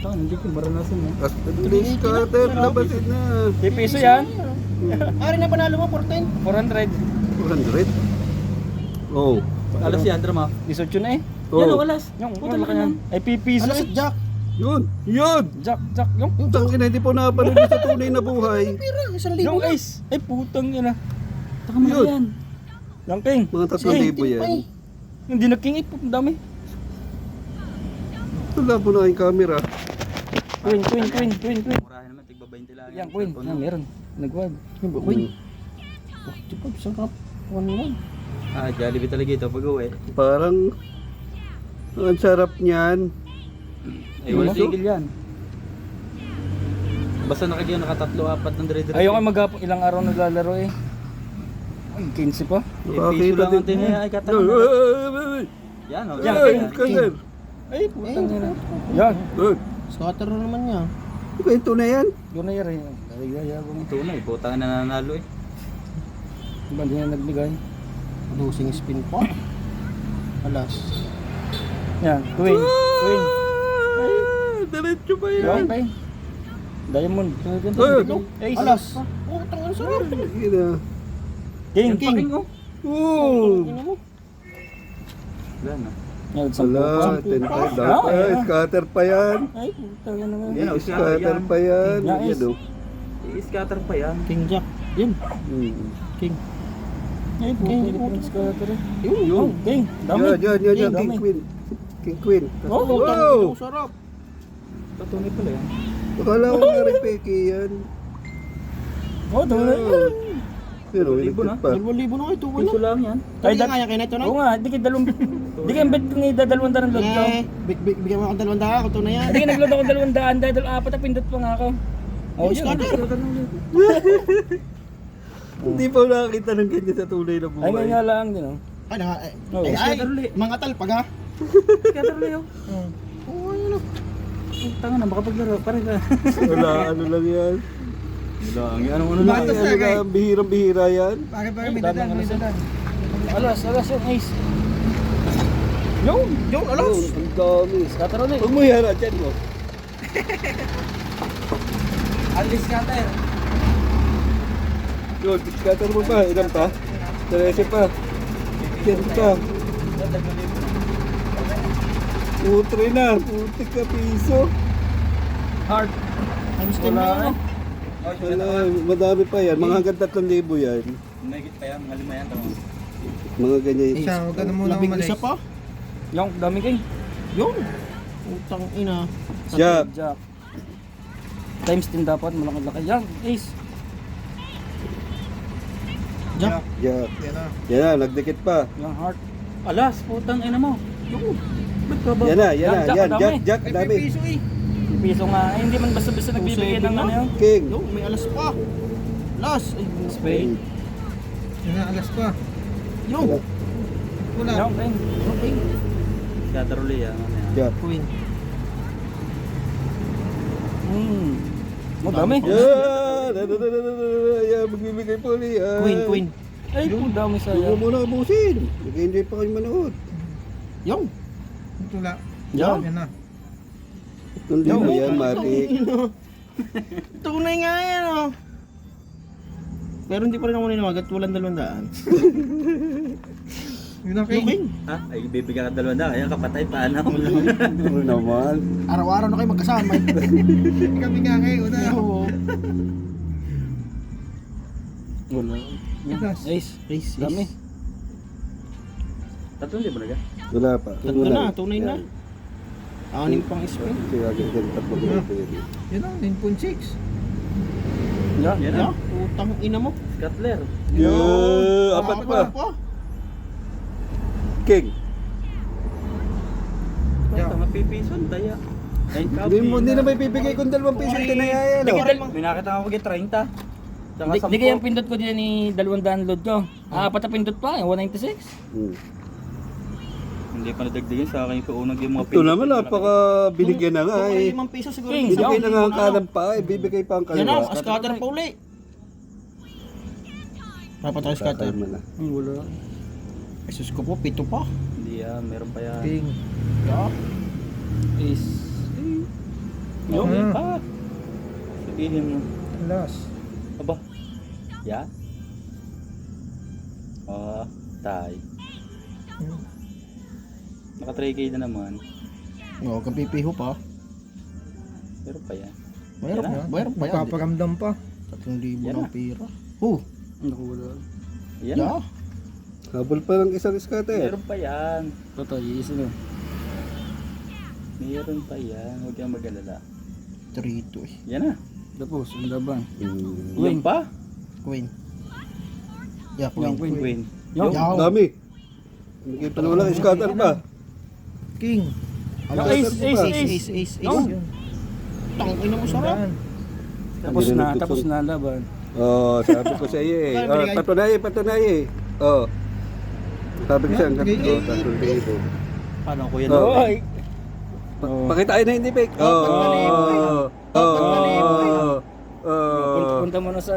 Hindi ko maranasan mo. Please cutter, labasin na. Piso yan? Ari na panalo mo, 14. 400. 400? Oh. Alas yan, drama. 18 na eh. Oh. Yan o, alas. Yung laki yan. Ay, pipiso Alas eh. at Jack. Yun. Yun. Jack, yung. Putang ina, hindi po napanood sa tunay na buhay. Pira, 1,000 Yung na. ace. Ay, putang yun ah. Taka Yun. mo yan. Yung king. Mga 3,000 yan. Hindi na king eh, ang dami. Wala po na yung camera. Queen. Murahin naman, tigba 20 lang. Yan, queen. Yan, meron. Nagwag. Queen. Oh, di ba, sarap. 1-1. Ah, Jollibee talaga ito pag uwi. Parang ang sarap niyan. Ay, wala tigil yan. Basta nakatatlo, apat ng dire-dire. Ayaw nga maghapon, ilang araw naglalaro eh. Ay, 15 pa. piso lang ang tinaya, ay katanong. Yan, o. Yan, Ay, yan. cutter. Ay, putang ina. Yan. Good. Scatter na naman niya. Kwento na yan. Yun na yan eh. Kaya Tunay, buta na nanalo eh. Diba, hindi na nagbigay. Losing spin pa. Alas. Yan, queen. Diretso pa Yan, yan. okay. Diamond. Ace. Alas. Oh, tangan sarap. Ina. King. Oo. Ina mo. Wala na. Yan, Wala, 10 pa dapat. Scatter pa yan. Ay, putang ina naman. Yan, o, Scatter pa yan. Nice. Yan o. I-scatter pa yan. King Jack. Yun. King. Ay, putang ina naman. Scatter eh. Yun. King. Dami. Yan. Dami. King Queen. King Queen. Oh, Wow! Sarap. Patunay pala yan. Akala ko nga rin peke yan. Oh, dami na yan. Yan o, Libo na. inagtid pa. 2,000 na kayo, 2 Piso na. lang yan. Ay, Kaya kaya na ito na. Oo nga, di kayo dalawang... Di kayo bet kung idadalawang daan load ko. Bigyan mo ako 200 ako, ito na yan. Hindi kayo nagload ako 200 dahil apat na pindot pa nga ako. Oh, yun. Hindi pa nakakita ng ganyan sa tunay na Ay, buhay. ngayon nga lang din oh. Ay, naka, Oh, ay, mga talpag ha. Scatter lang yun. Oo, ayun o. Tanga na, makapaglaro. Pare ka. Wala, ano lang yan. Wala, ano Ano lang, bihirang-bihira yan. Bakit Ay, dadang, may dadang. Alas yung ace. Yun. Yun, alas. Yun, ang dami. Scatter ulit. Huwag mo yan, dyan mo. Alis scatter. Yun, scatter mo pa. Ilan pa? 13 pa. 10 pa. Putre na. Putik ka piso. Hard. Times 10 na yun. Wala, madami pa yan. Mga hanggang 3,000 yan. Mahigit pa yan, mga lima yan. Tama. Mga ganyan. Huwag ka na muna umalis. Isa pa. Yung dami king. Yun. Utang ina. Jack. Jack. Times 10 dapat, malaki-laki. Yan, ace. Jack. Jack. Yan na, nagdikit pa. Yung heart. Alas, putang ina mo. Yung. Yan na, yan na. Jack, Yan, ang Jack, dami. Jack, ang dami. eh. Piso nga. Ay, hindi man basta-basta nagbibigay ng ano yun. King. Yun, may alas pa. Alas. Ay, Spade. Yan na, alas pa. Yun. Wala. Yung king. Okay. Scatter ulit yan. Ano yan. Jack. Queen. Oh, dami. Yan. Yan, magbibigay po ulit. Queen. Ay, po dami Huwag sayang. mo muna abusin. Nag-enjoy pa kayo manood. Yung. Tula. Yan. Yan na. Hindi mo yan, Matik. Tunay nga yan oh. Pero hindi pa rin ako ninawagat. Walang 200. Yun ang Yung king. king. Ha? Ay, bibigyan ka 200. Kaya kapatay paano? Ano naman? Araw-araw na kayo magkasama. Kami nga ngayon. Oo. Wala. Yes. Ace. Ace. Dami. Tatlong libo na ka? Wala pa. Tatlo na, tunay na. Anim pang spin. Kaya ganyan tatlo ko ito yun. Yan ang 9.6. Yan. Yan Yeah, na. utang ina mo. Scatter. Yeah, apat pa. King. Ito, mapipison. Daya. Ay, Hindi na may bibigay kung 2 piso yung tinaya. Hindi No? kita May nakita ko kaya 30. Tsaka Hindi kaya yung pindot ko din ni 200 download ko. Apat na pindot pa, yung 196. Hindi pa nadagdagan sa akin yung unang yung mga Ito naman, napaka binigyan na nga eh. 5 piso siguro. King, Binigay na nga ang kanan pa eh. Bibigay pa ang Yan na, kaliwa. scatter pa uli. Dapat tayo scatter. Tama na. Wala. Jesus ko po, 7 pa. Hindi meron pa yan. King. Yeah. Ace. Yung Hmm. pa. Sabihin mo. Alas. Aba. Yan. Ah, tay. Hmm. Naka 3K na naman. Oo, kang pipiho pa. Meron pa yan. Mayroon Yan pa. Mayroon pa yan. Magpaparamdam pa. 3,000 Yan ng na. pira. Naku, wala. Yan. Yeah. Habol pa ng isang scatter. Meron pa yan. Totoo, iisa na. Meron pa yan. Huwag kang mag-alala. 3-2 eh. Yan na. Tapos, ang laban. Yan pa. Queen. Yeah, Yung queen. Queen. Yung Yaw. Dami. Nakita na wala, scatter pa. King. Yung ace, ace, ace. Ace. Yung. Tangin na mo sarap. Sandaan. Tapos na ang laban. Oh, sabi ko sa iyo eh. Oh, patunay. Oh. Sabi ko sa iyo, 3,000. Paano kuya Oh. na? Oy! Pakitain na hindi fake. Dapat malibo eh. Oh. Dapat malibo eh. Oh. Punta mo na sa